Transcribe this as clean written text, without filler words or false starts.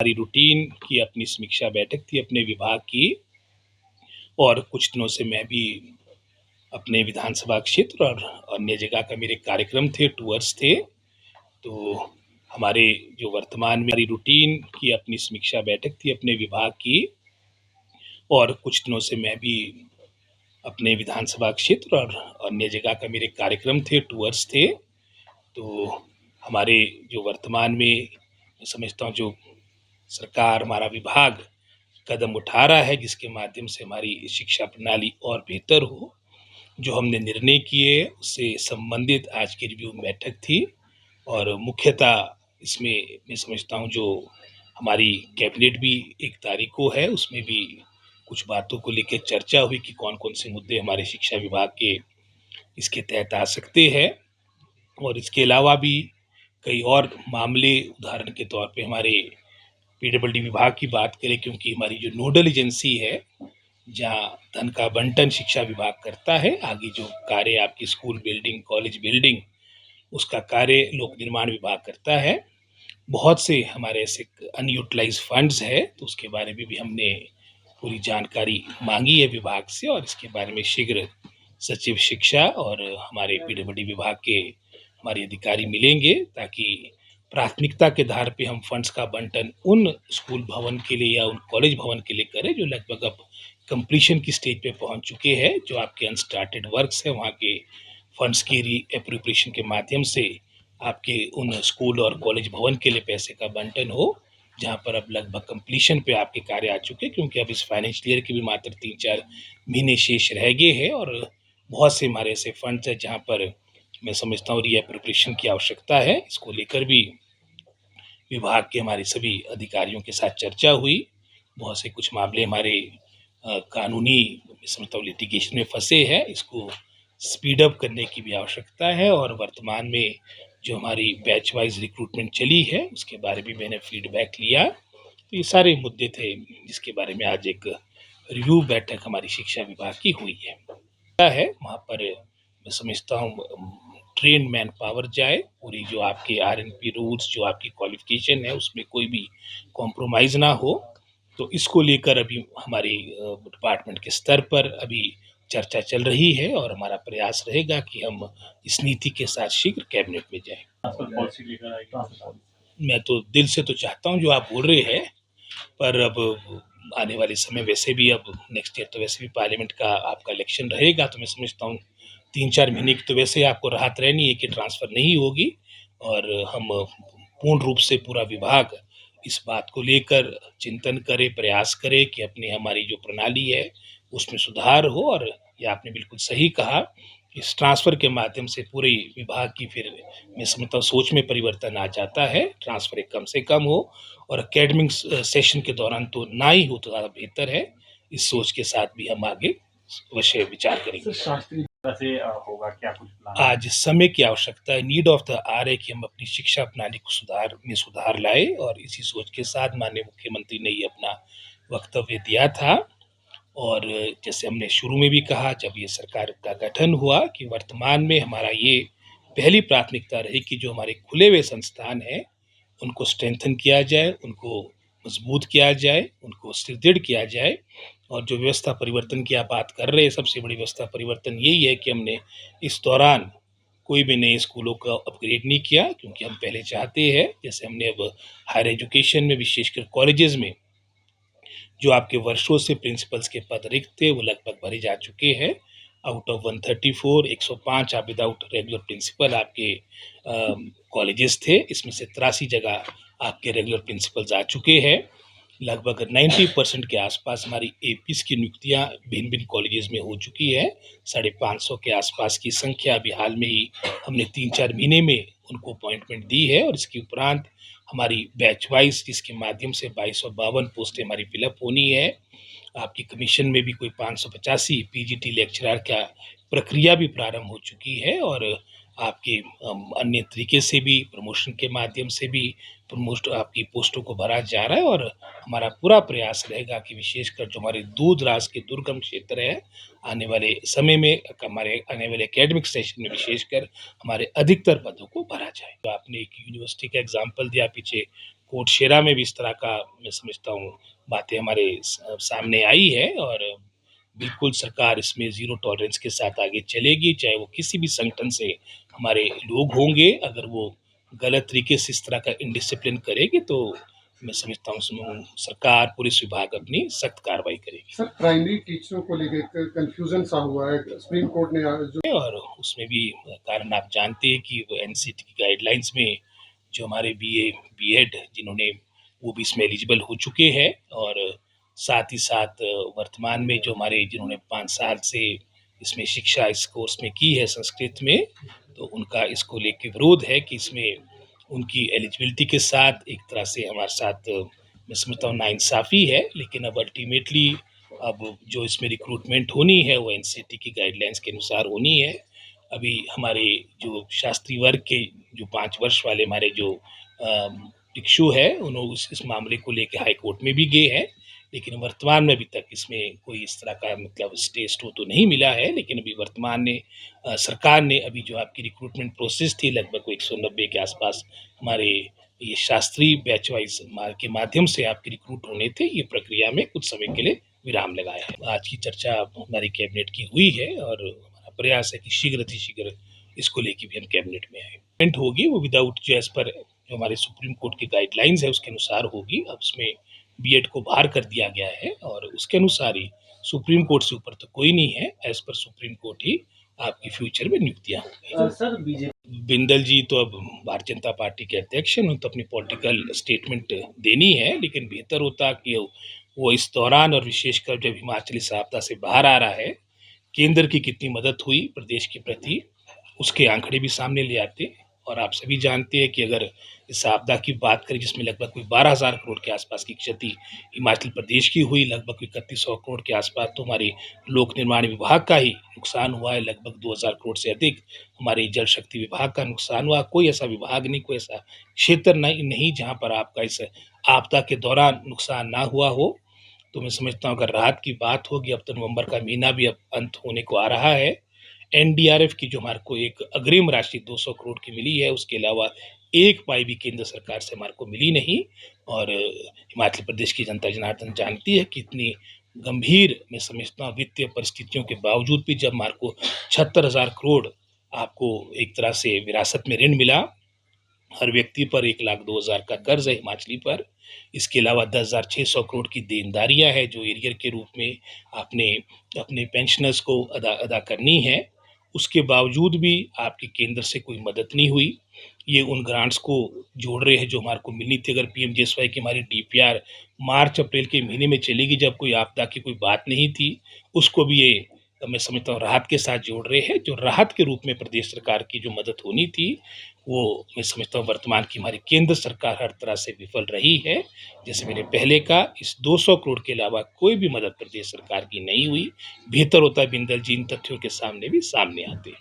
हमारी रूटीन की अपनी समीक्षा बैठक थी अपने विभाग की। और कुछ दिनों से मैं भी अपने विधानसभा क्षेत्र और अन्य जगह का मेरे कार्यक्रम थे, टूर्स थे। तो हमारे जो वर्तमान में हमारी रूटीन की अपनी समीक्षा बैठक थी अपने विभाग की। और कुछ दिनों से मैं भी अपने विधानसभा क्षेत्र और अन्य जगह का मेरे कार्यक्रम थे, टूर्स थे। तो हमारे जो वर्तमान में मैं समझता हूँ जो सरकार, हमारा विभाग कदम उठा रहा है, जिसके माध्यम से हमारी शिक्षा प्रणाली और बेहतर हो, जो हमने निर्णय किए उससे संबंधित आज की रिव्यू बैठक थी। और मुख्यतः इसमें मैं समझता हूँ जो हमारी कैबिनेट भी 1 तारीख को है, उसमें भी कुछ बातों को लेकर चर्चा हुई कि कौन-कौन से मुद्दे हमारे शिक्षा विभाग के इसके तहत आ सकते हैं। और इसके अलावा भी कई और मामले, उदाहरण के तौर पे हमारे पीडब्ल्यूडी विभाग की बात करें, क्योंकि हमारी जो नोडल एजेंसी है, जहाँ धन का बंटन शिक्षा विभाग करता है, आगे जो कार्य आपकी स्कूल बिल्डिंग, कॉलेज बिल्डिंग, उसका कार्य लोक निर्माण विभाग करता है। बहुत से हमारे ऐसे अनयूटिलाइज्ड फंड्स है, तो उसके बारे में भी हमने पूरी जानकारी मांगी है विभाग से, और इसके बारे में शीघ्र सचिव शिक्षा और हमारे पीडब्ल्यूडी विभाग के हमारे अधिकारी मिलेंगे, ताकि प्राथमिकता के आधार पे हम फंड्स का बंटन उन स्कूल भवन के लिए या उन कॉलेज भवन के लिए करें जो लगभग अब कंप्लीशन की स्टेज पे पहुंच चुके हैं। जो आपके अनस्टार्टेड वर्क्स है, वहाँ के फंड्स की रीएप्रोप्रिएशन के माध्यम से आपके उन स्कूल और कॉलेज भवन के लिए पैसे का बंटन हो, जहाँ पर अब लगभग कंप्लीशन पे आपके कार्य आ चुके हैं, क्योंकि अब इस फाइनेंशियल ईयर के भी मात्र 3-4 महीने शेष रह गए हैं। और बहुत से हमारे ऐसे फंड्स हैं जहाँ पर मैं समझता हूँ रीएप्रोप्रिएशन की आवश्यकता है। इसको लेकर भी विभाग के हमारे सभी अधिकारियों के साथ चर्चा हुई। बहुत से कुछ मामले हमारे कानूनी समझता हूँ लिटिगेशन में फंसे हैं, इसको स्पीड अप करने की भी आवश्यकता है। और वर्तमान में जो हमारी बैच वाइज रिक्रूटमेंट चली है, उसके बारे में मैंने फीडबैक लिया। तो ये सारे मुद्दे थे जिसके बारे में आज एक रिव्यू बैठक हमारी शिक्षा विभाग की हुई है। वहाँ पर मैं समझता हूँ ट्रेन मैन पावर जाए, पूरी जो आपके आरएनपी रूल्स, जो आपकी क्वालिफिकेशन है, उसमें कोई भी कॉम्प्रोमाइज़ ना हो। तो इसको लेकर अभी हमारी डिपार्टमेंट के स्तर पर अभी चर्चा चल रही है, और हमारा प्रयास रहेगा कि हम इस नीति के साथ शीघ्र कैबिनेट में जाएं। मैं तो दिल से तो चाहता हूं जो आप बोल रहे हैं, पर अब आने वाले समय वैसे भी अब नेक्स्ट ईयर तो वैसे भी पार्लियामेंट का आपका इलेक्शन रहेगा, तो मैं समझता हूँ 3-4 महीने की तो वैसे आपको राहत रहनी है कि ट्रांसफ़र नहीं होगी। और हम पूर्ण रूप से पूरा विभाग इस बात को लेकर चिंतन करे, प्रयास करे कि अपनी हमारी जो प्रणाली है उसमें सुधार हो। और ये आपने बिल्कुल सही कहा, इस ट्रांसफ़र के माध्यम से पूरे विभाग की फिर मैं समझता हूँ सोच में परिवर्तन आ जाता है। ट्रांसफ़र एक कम से कम हो, और एकेडमिक सेशन के दौरान तो ना ही हो तो ज़्यादा बेहतर है। इस सोच के साथ भी हम आगे अवश्य विचार करेंगे। शास्त्रीय से होगा क्या कुछ प्लान? आज समय की आवश्यकता है, नीड ऑफ द आवर है कि हम अपनी शिक्षा प्रणाली को सुधार लाए, और इसी सोच के साथ माननीय मुख्यमंत्री ने ये अपना वक्तव्य दिया था। और जैसे हमने शुरू में भी कहा, जब ये सरकार का गठन हुआ, कि वर्तमान में हमारा ये पहली प्राथमिकता रही कि जो हमारे खुले हुए संस्थान हैं उनको स्ट्रेंथन किया जाए, उनको मजबूत किया जाए, उनको सुदृढ़ किया जाए। और जो व्यवस्था परिवर्तन की आप बात कर रहे हैं, सबसे बड़ी व्यवस्था परिवर्तन यही है कि हमने इस दौरान कोई भी नए स्कूलों का अपग्रेड नहीं किया, क्योंकि हम पहले चाहते हैं, जैसे हमने अब हायर एजुकेशन में विशेषकर कॉलेजेस में जो आपके वर्षों से प्रिंसिपल्स के पद रिक्त थे वो लगभग भरे जा चुके हैं। आउट ऑफ 134 105 आप विदाउट रेगुलर प्रिंसिपल आपके कॉलेजेस थे, इसमें से 83 जगह आपके रेगुलर प्रिंसिपल्स आ चुके हैं। लगभग 90% के आसपास हमारी एपीस की नियुक्तियां भिन्न भिन्न कॉलेजेस में हो चुकी है। 550 के आसपास की संख्या अभी हाल में ही हमने 3-4 महीने में उनको अपॉइंटमेंट दी है। और इसके उपरांत हमारी बैच वाइज जिसके माध्यम से 2252 पोस्टें हमारी फिलअप होनी है। आपकी कमीशन में भी कोई 585 पीजीटी लेक्चरर का प्रक्रिया भी प्रारंभ हो चुकी है। और आपके अन्य तरीके से भी प्रमोशन के माध्यम से भी आपकी पोस्टों को भरा जा रहा है। और हमारा पूरा प्रयास रहेगा कि विशेषकर जो हमारे दूर दराज के दुर्गम क्षेत्र है, आने वाले समय में हमारे आने वाले एकेडमिक सेशन में विशेषकर हमारे अधिकतर पदों को भरा जाए। तो आपने एक यूनिवर्सिटी का एग्जाम्पल दिया, पीछे कोटशेरा में भी इस तरह का मैं समझता हूँ बातें हमारे सामने आई है और बिल्कुल सरकार इसमें ज़ीरो टॉलरेंस के साथ आगे चलेगी, चाहे वो किसी भी संगठन से हमारे लोग होंगे। अगर वो गलत तरीके से इस तरह का इंडिसिप्लिन करेगी तो मैं समझता हूँ उसमें सरकार, पुलिस विभाग अपनी सख्त कार्रवाई करेगी। सर, प्राइमरी टीचरों को लेके एक कन्फ्यूजन सा हुआ है। सुप्रीम कोर्ट ने जो और उसमें भी कारण आप जानते हैं कि वो एनसीटी की गाइडलाइंस में जो हमारे बीए, बीएड जिन्होंने वो भी इसमें एलिजिबल हो चुके हैं और साथ ही साथ वर्तमान में जो हमारे जिन्होंने 5 साल से इसमें शिक्षा इस कोर्स में की है संस्कृत में, तो उनका इसको लेके विरोध है कि इसमें उनकी एलिजिबिलिटी के साथ एक तरह से हमारे साथ मैं समझता हूँ नाइंसाफ़ी है। लेकिन अब अल्टीमेटली अब जो इसमें रिक्रूटमेंट होनी है वो एनसीटी की गाइडलाइंस के अनुसार होनी है। अभी हमारे जो शास्त्री वर्ग के जो 5 वर्ष वाले हमारे जो भिक्षु है उन्होंने इस मामले को लेके हाई कोर्ट में भी गए हैं, लेकिन वर्तमान में अभी तक इसमें कोई इस तरह का मतलब स्टे तो नहीं मिला है। लेकिन अभी वर्तमान में सरकार ने अभी जो आपकी रिक्रूटमेंट प्रोसेस थी लगभग 190 के आसपास हमारे ये शास्त्री बैच वाइज के माध्यम से आपके रिक्रूट होने थे, ये प्रक्रिया में कुछ समय के लिए विराम लगाया है। आज की चर्चा हमारी कैबिनेट की हुई है और हमारा प्रयास है कि शीघ्र अतिशीघ्र इसको लेके भी हम कैबिनेट में आए। होगी वो विदाउट जो एज पर जो हमारे सुप्रीम कोर्ट की गाइडलाइंस है उसके अनुसार होगी। अब उसमें बीएड को बाहर कर दिया गया है और उसके अनुसार ही सुप्रीम कोर्ट से ऊपर तो कोई नहीं है, एज पर सुप्रीम कोर्ट ही आपकी फ्यूचर में नियुक्तियां होंगी। सर बीजेपी बिंदल जी तो अब भारतीय जनता पार्टी के अध्यक्ष हैं, उन्हें तो अपनी पॉलिटिकल स्टेटमेंट देनी है, लेकिन बेहतर होता कि वो इस दौरान और विशेषकर जब हिमाचल इस आपदा से बाहर आ रहा है, केंद्र की कितनी मदद हुई प्रदेश के प्रति उसके आंकड़े भी सामने ले आते। और आप सभी जानते हैं कि अगर इस आपदा की बात करें जिसमें लगभग कोई 12,000 करोड़ के आसपास की क्षति हिमाचल प्रदेश की हुई, लगभग 3100 करोड़ के आसपास तो हमारे लोक निर्माण विभाग का ही नुकसान हुआ है, लगभग 2000 करोड़ से अधिक हमारे जल शक्ति विभाग का नुकसान हुआ। कोई ऐसा विभाग नहीं, कोई ऐसा क्षेत्र नहीं जहाँ पर आपका इस आपदा के दौरान नुकसान ना हुआ हो। तो मैं समझता हूँ अगर राहत की बात होगी, अब तो नवंबर का महीना भी अब अंत होने को आ रहा है, एनडीआरएफ की जो हमारे को एक अग्रिम राशि 200 करोड़ की मिली है, उसके अलावा एक पाई भी केंद्र सरकार से हमारे को मिली नहीं। और हिमाचल प्रदेश की जनता जनार्दन जानती है कि इतनी गंभीर मैं समझता हूँ वित्तीय परिस्थितियों के बावजूद भी जब हमारे को 76,000 करोड़ आपको एक तरह से विरासत में ऋण मिला, हर व्यक्ति पर 1,02,000 का कर्ज है हिमाचली पर, इसके अलावा 10,600 करोड़ की देनदारियां है जो एरियर के रूप में आपने अपने पेंशनर्स को अदा करनी है। उसके बावजूद भी आपकी केंद्र से कोई मदद नहीं हुई। ये उन ग्रांट्स को जोड़ रहे हैं जो हमारे को मिलनी थी। अगर पीएमजीएसवाई की हमारी डीपीआर मार्च अप्रैल के महीने में चलेगी जब कोई आपदा की कोई बात नहीं थी, उसको भी ये मैं समझता हूँ राहत के साथ जोड़ रहे हैं। जो राहत के रूप में प्रदेश सरकार की जो मदद होनी थी वो मैं समझता हूँ वर्तमान की हमारी केंद्र सरकार हर तरह से विफल रही है। जैसे मैंने पहले कहा, इस 200 करोड़ के अलावा कोई भी मदद प्रदेश सरकार की नहीं हुई। बेहतर होता है बिंदल जी इन तथ्यों के सामने भी सामने आते।